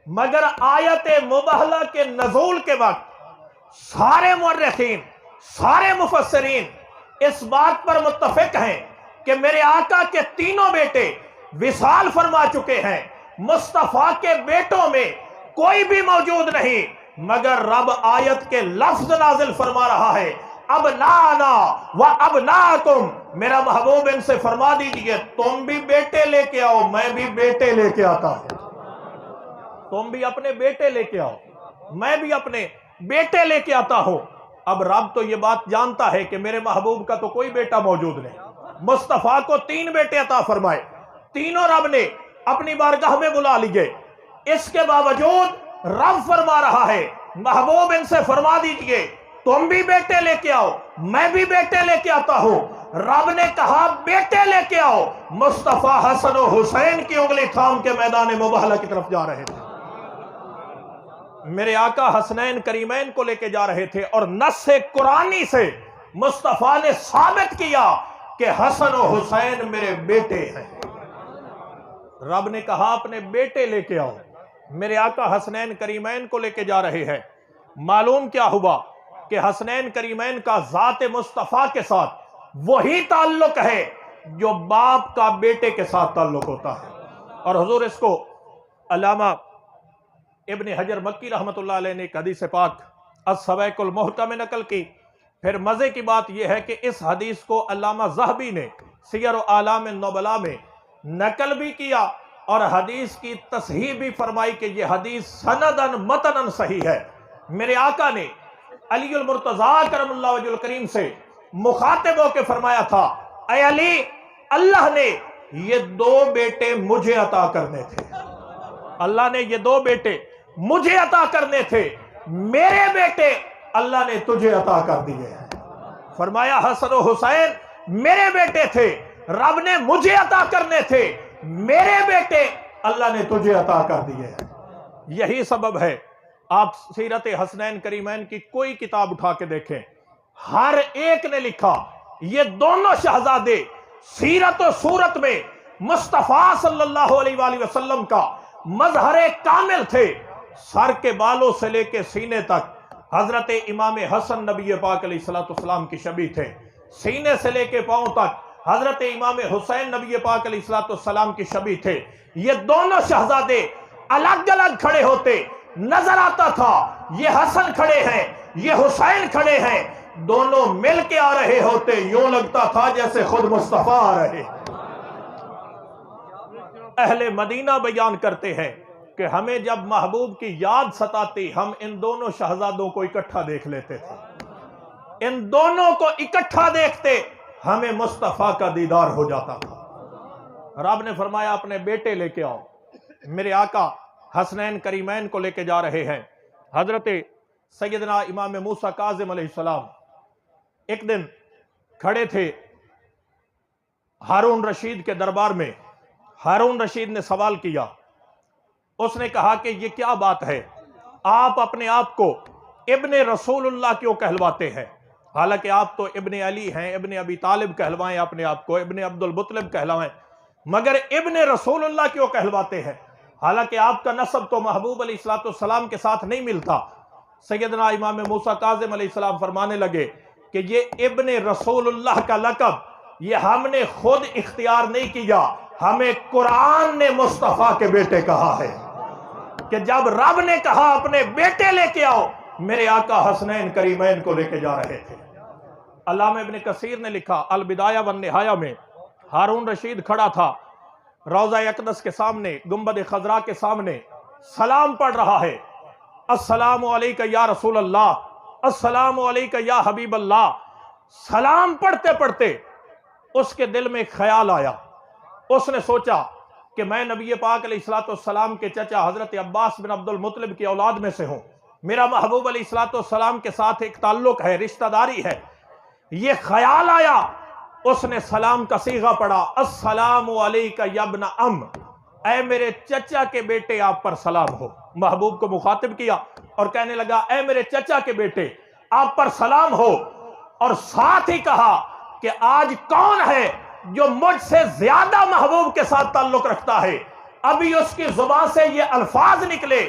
मगर आयत मुबहला के नज़ूल के वक्त सारे मुर्रिखीन, सारे मुफस्सिरीन इस बात पर मुत्तफिक हैं कि मेरे आका के तीनों बेटे विसाल फरमा चुके हैं। मुस्तफा के बेटों में कोई भी मौजूद नहीं, मगर रब आयत के लफ्ज नाजिल फरमा रहा है, अब नाना व अब नाकुम, मेरा महबूब इनसे फरमा दीजिए तुम भी बेटे लेके आओ, मैं भी बेटे लेके आता हूं। तुम भी अपने बेटे लेके आओ, मैं भी अपने बेटे लेके आता हूं। अब रब तो ये बात जानता है कि मेरे महबूब का तो कोई बेटा मौजूद नहीं। मुस्तफा को 3 बेटे अता फरमाए, तीनों रब ने अपनी बारगाह में बुला लिए। इसके बावजूद रब फरमा रहा है, महबूब इनसे फरमा दीजिए तुम भी बेटे लेके आओ, मैं भी बेटे लेके आता हूं। रब ने कहा बेटे लेके आओ। मुस्तफा हसन और हुसैन की उंगली थाम के मैदान मुबहला की तरफ जा रहे थे। मेरे आका हसनैन करीमैन को लेके जा रहे थे और नस्से कुरानी से मुस्तफा ने साबित किया कि हसन और हुसैन मेरे बेटे हैं। रब ने कहा अपने बेटे लेके आओ। मेरे आका हसनैन करीमैन को लेके जा रहे हैं। मालूम क्या हुआ कि हसनैन करीमैन का ज़ात मुस्तफा के साथ वही ताल्लुक है जो बाप का बेटे के साथ ताल्लुक होता है। और हुजूर इसको अल्लामा इब्न हजर मक्की रहमतुल्लाह अलैह ने एक हदीस पाक अस-सवाइकुल मुहका में नकल की। फिर मजे की बात यह है कि इस हदीस को अल्लामा ज़हबी ने सियर आलाम नुबला में नकल भी किया और हदीस की तस्हीह भी फरमाई कि यह हदीस सनदन मतनन सही है। मेरे आका ने अलीउल मुर्तज़ा करमुल्लाह वजहुल करीम से मुखातिब होकर फरमाया था, ऐ अली, अल्लाह ने ये 2 बेटे मुझे अता करने थे। अल्लाह ने ये 2 बेटे मुझे अता करने थे, मेरे बेटे अल्लाह ने तुझे अता कर दिए हैं। फरमाया हसन और हुसैन मेरे बेटे थे, रब ने मुझे अता करने थे, मेरे बेटे अल्लाह ने तुझे अता कर दिए हैं। यही सबब है, आप सीरत हसनैन करीमैन की कोई किताब उठा के देखें, हर एक ने लिखा ये दोनों शहजादे सीरत और सूरत में मुस्तफा सल्लल्लाहु अलैहि वसल्लम का मजहरे कामिल थे। सर के बालों से लेके सीने तक हजरत इमाम हसन नबी पाक अलैहिस्सलाम की शबी थे, सीने से लेके पांव तक हजरत इमाम हुसैन नबी पाक अलैहिस्सलाम की शबी थे। ये दोनों शहजादे अलग अलग खड़े होते, नजर आता था ये हसन खड़े हैं, ये हुसैन खड़े हैं, दोनों मिल के आ रहे होते, यूं लगता था जैसे खुद मुस्तफा आ रहे। अहले मदीना बयान करते हैं कि हमें जब महबूब की याद सताती, हम इन दोनों शहजादों को इकट्ठा देख लेते थे। इन दोनों को इकट्ठा देखते हमें मुस्तफा का दीदार हो जाता था। रब ने फरमाया अपने बेटे लेके आओ। मेरे आका हसनैन करीमैन को लेके जा रहे हैं। हजरत सैयदना इमाम मूसा काज़िम अलैहिस्सलाम एक दिन खड़े थे हारून रशीद के दरबार में। हारून रशीद ने सवाल किया, उसने कहा कि ये क्या बात है, आप अपने आप को इब्ने रसूलुल्लाह क्यों कहलवाते हैं? हालांकि आप तो इब्ने अली हैं, इब्ने अबी तालिब कहलवाएं अपने आप को, इब्ने अब्दुल मुत्तलिब कहलवाएं, मगर इब्ने रसूलुल्लाह क्यों कहलवाते हैं? हालांकि आपका नस्ब तो महबूब अलैहिस्सलाम के साथ नहीं मिलता। सैयदना इमाम मूसा काज़िम अलैहिस्सलाम फरमाने लगे कि ये इब्ने रसूलुल्लाह का लक़ब ये हमने खुद इख्तियार नहीं किया, हमें कुरान ने मुस्तफा के बेटे कहा है। कि जब रब ने कहा अपने बेटे लेके आओ, मेरे आका हसनैन करीमैन को लेके जा रहे थे। अल्लामा इब्न कसीर ने लिखा अल बिदाया वन निहाया में, हारून रशीद खड़ा था रोज़ा अक़दस के सामने, गुंबद खजरा के सामने, सलाम पढ़ रहा है, अस्सलामु अलैका या रसूल अल्लाह, अस्सलामु अलैका या हबीब अल्लाह। सलाम पढ़ते पढ़ते उसके दिल में ख्याल आया, उसने सोचा कि मैं नबी पाक अलैहिस्सलाम के चचा हजरत अब्बास बिन अब्दुल मुत्तलिब की औलाद में से हूं, मेरा महबूब अलैहिस्सलाम के साथ एक ताल्लुक है, रिश्तेदारी है। ये ख्याल आया, उसने सलाम का सीगा पढ़ा, अस्सलामु अलैका या इब्न अम, ऐ मेरे चचा के बेटे आप पर सलाम हो। महबूब को मुखातिब किया और कहने लगा ऐ मेरे चचा के बेटे आप पर सलाम हो। और साथ ही कहा कि आज कौन है जो मुझसे ज्यादा महबूब के साथ ताल्लुक रखता है? अभी उसकी जुबान से ये अल्फाज निकले,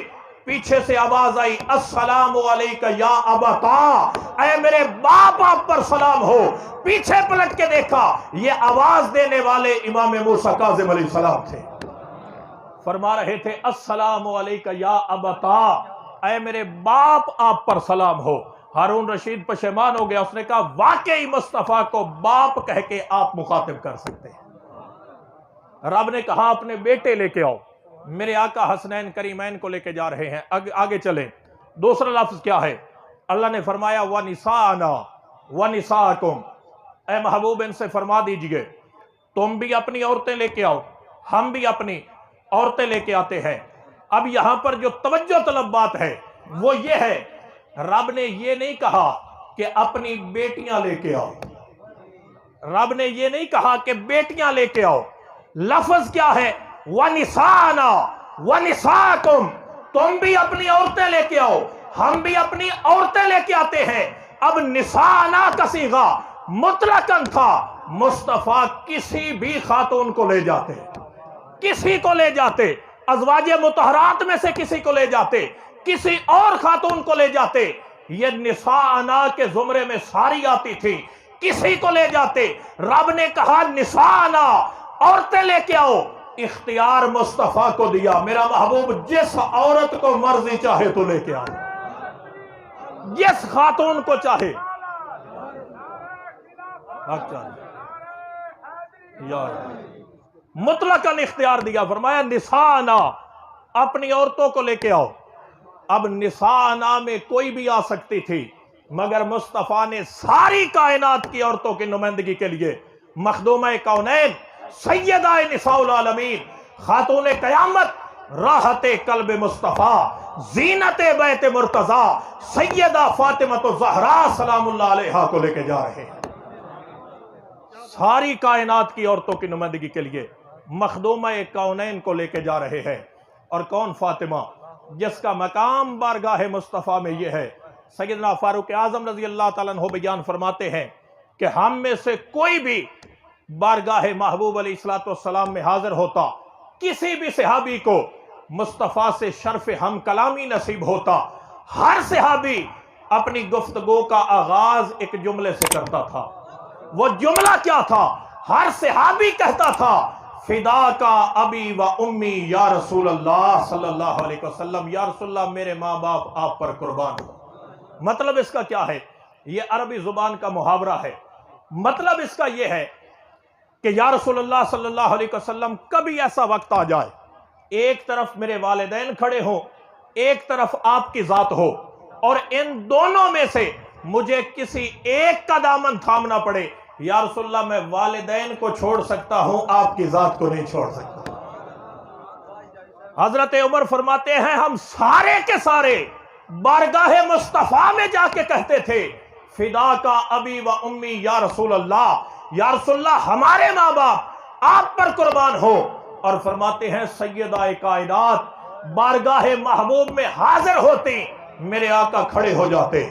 पीछे से आवाज आई, अस्सलामु अलैका या अबता, ऐ मेरे बाप आप पर सलाम हो। पीछे पलट के देखा, ये आवाज देने वाले इमाम मूसा काज़िम अलैहिस्सलाम थे। फरमा रहे थे, अस्सलामु अलैका या अबता, ऐ मेरे बाप आप पर सलाम हो। हारून रशीद पशेमान हो गया, उसने कहा वाकई मुस्तफा को बाप कह के आप मुखातिब कर सकते हैं। रब ने कहा अपने बेटे लेके आओ। मेरे आका हसनैन करीमैन को लेके जा रहे हैं। आगे चलें। दूसरा लफ्ज क्या है? अल्लाह ने फरमाया व निसाना व निसाकुम, ऐ महबूब इनसे फरमा दीजिए तुम भी अपनी औरतें लेके आओ, हम भी अपनी औरतें लेके आते हैं। अब यहां पर जो तवज्जो तलब बात है वो ये है, रब ने ये नहीं कहा कि अपनी बेटियां लेके आओ, रब ने ये नहीं कहा कि बेटियां लेके आओ। लफ्ज क्या है? वनिसाना वनिसाकुम, तुम भी अपनी औरतें लेके आओ, हम भी अपनी औरतें लेके आते हैं। अब निसाना का सीगा मुतलकन था, मुस्तफा किसी भी खातून को ले जाते, किसी को ले जाते, अज़वाजे मुतहरात में से किसी को ले जाते, किसी और खातून को ले जाते। ये निसाना के जुमरे में सारी आती थी, किसी को ले जाते। रब ने कहा निसाना, औरतें लेके आओ। इख्तियार मुस्तफा को दिया, मेरा महबूब जिस औरत को मर्जी चाहे तो लेके आओ, जिस खातून को चाहे। मुतलकन इख्तियार दिया, फरमाया निसाना, अपनी औरतों को लेके आओ। अब निसाना में कोई भी आ सकती थी, मगर मुस्तफा ने सारी कायनात की औरतों की नुमाइंदगी के लिए मखदूमा कौनैन सैयदा निसाउल आलमीन, खातून कयामत, राहते कल्ब मुस्तफा, जीनते बैत मुर्तजा, सैयदा फातिमा तो ज़हरा सलामुल्लाह अलैहा को लेके जा रहे हैं। सारी कायनात की औरतों की नुमाइंदगी के लिए मखदूमा कौनैन को लेके जा रहे हैं। और कौन? फातिमा, जिसका मकाम बारगाह मुस्तफा में यह है। सैयदना फारूक आजम रजी अल्लाह ताला अन्हु बयान फरमाते हैं कि हम में से कोई भी बारगाह महबूब अलैहिस्सलाम में हाजिर होता, किसी भी सहाबी को मुस्तफा से शर्फ हम कलामी नसीब होता, हर सहाबी अपनी गुफ्तगू का आगाज एक जुमले से करता था। वो जुमला क्या था? हर सहाबी कहता था, फिदा का अबी व उम्मी या रसूल अल्लाह सल्लल्लाहु अलैहि वसल्लम, या रसूलल्लाह मेरे माँ बाप आप पर कुर्बान हो। मतलब इसका क्या है? ये अरबी जुबान का मुहावरा है। मतलब इसका यह है कि या रसूलल्लाह सल्लल्लाहु अलैहि वसल्लम, कभी ऐसा वक्त आ जाए, एक तरफ मेरे वालिदैन खड़े हो, एक तरफ आपकी जात हो, और इन दोनों में से मुझे किसी एक का दामन थामना पड़े, या रसूलल्लाह मैं वालिदैन को छोड़ सकता हूं, आपकी जात को नहीं छोड़ सकता। हजरत उमर फरमाते हैं, हम सारे के सारे बारगाह मुस्तफा में जाके कहते थे, फिदा का अबी व उम्मी या रसूल अल्लाह, या रसूलल्लाह हमारे माँ बाप आप पर कुर्बान हो। और फरमाते हैं सैयदा कायनात बारगाह महबूब में हाजिर होती, मेरे आका खड़े हो जाते,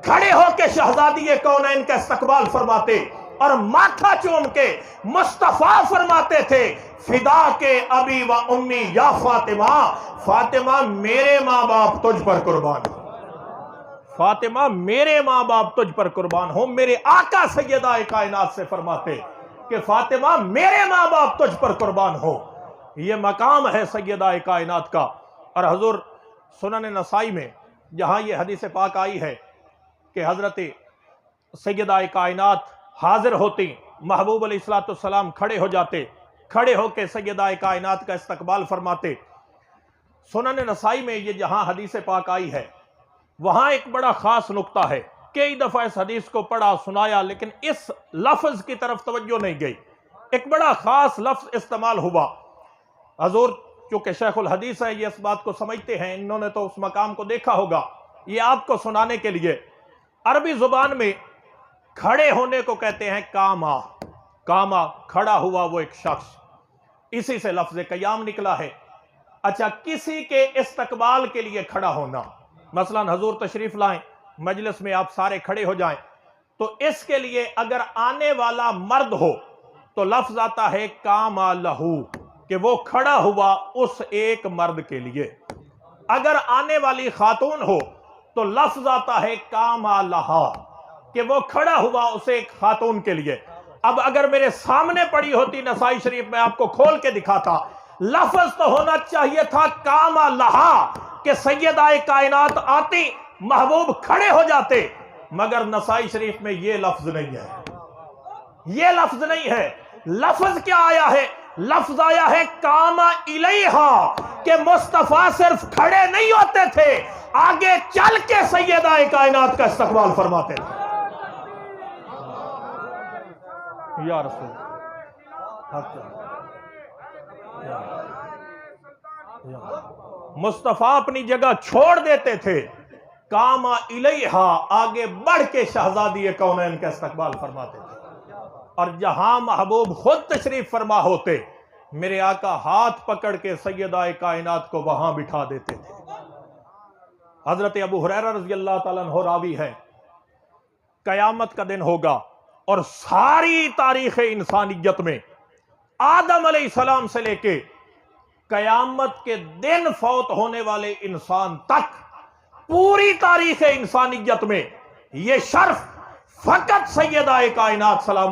खड़े होके शहजादी कौनैन का इस्तकबाल फरमाते और माथा चूम के मुस्तफा फरमाते थे, फिदा के अबी व उम्मी या फातिमा, फातिमा मेरे माँ बाप तुझ पर कुर्बान हो, फातिमा मेरे माँ बाप तुझ पर कुर्बान हो। मेरे आका सैयदा कायनात से फरमाते कि फातिमा मेरे माँ बाप तुझ पर कुर्बान हो। ये मकाम है सैयदा कायनात का। और हुजूर सुनन नसाई में जहाँ ये हदीस पाक आई है कि हजरत सैयदा कायनात हाजिर होती, महबूब अलैहिस्सलाम खड़े हो जाते, खड़े होकर सैयदा कायनात का इस्तकबाल फरमाते। सुनन नसाई में ये जहाँ हदीस पाक आई है, वहां एक बड़ा खास नुक्ता है। कई दफा इस हदीस को पढ़ा सुनाया, लेकिन इस लफ्ज की तरफ तवज्जो नहीं गई। एक बड़ा खास लफ्ज इस्तेमाल हुआ। हजूर चूंकि शेखुल हदीस है, ये इस बात को समझते हैं, इन्होंने तो उस मकाम को देखा होगा। ये आपको सुनाने के लिए अरबी जुबान में खड़े होने को कहते हैं कामा। कामा खड़ा हुआ वो एक शख्स, इसी से लफ्ज कयाम निकला है। अच्छा, किसी के इस्तकबाल के लिए खड़ा होना, मसलन हजूर तशरीफ लाएं, मजलिस में आप सारे खड़े हो जाएं, तो इसके लिए अगर आने वाला मर्द हो तो लफ्ज आता है कामा लहू, कि वो खड़ा हुआ उस एक मर्द के लिए। अगर आने वाली खातून हो तो लफ्ज आता है कामा लहा, कि वो खड़ा हुआ उस एक खातून के लिए। अब अगर मेरे सामने पड़ी होती नसाई शरीफ में आपको खोल के दिखाता, लफ्ज तो होना चाहिए था कामा लहा, कि सैयदाए कायनात आती, महबूब खड़े हो जाते, मगर नसाई शरीफ में यह लफ्ज नहीं है। यह लफ्ज नहीं है। लफ्ज क्या आया है? लफ्ज आया है कामा इलैहा, कि मुस्तफा सिर्फ खड़े नहीं होते थे, आगे चल के सैयदाए कायनात का इस्तकबाल फरमाते थे। या रसूल, मुस्तफा अपनी जगह छोड़ देते थे, कामा इलैहा, आगे बढ़ के शहजादी कौनैन का इस्तकबाल फरमाते थे। और जहां महबूब खुद तशरीफ फरमा होते, मेरे आका हाथ पकड़ के सैयदाए कायनात को वहां बिठा देते थे। हजरत अबू हुरैरा रज़ी अल्लाह ताला अन्हु रावी है, कयामत का दिन होगा और सारी तारीख इंसानियत में आदम अलैहिस्सलाम से लेके कयामत के दिन फौत होने वाले इंसान तक, पूरी तारीख इंसानियत में यह शर्फ फकत सैयदाए कायनात सलाम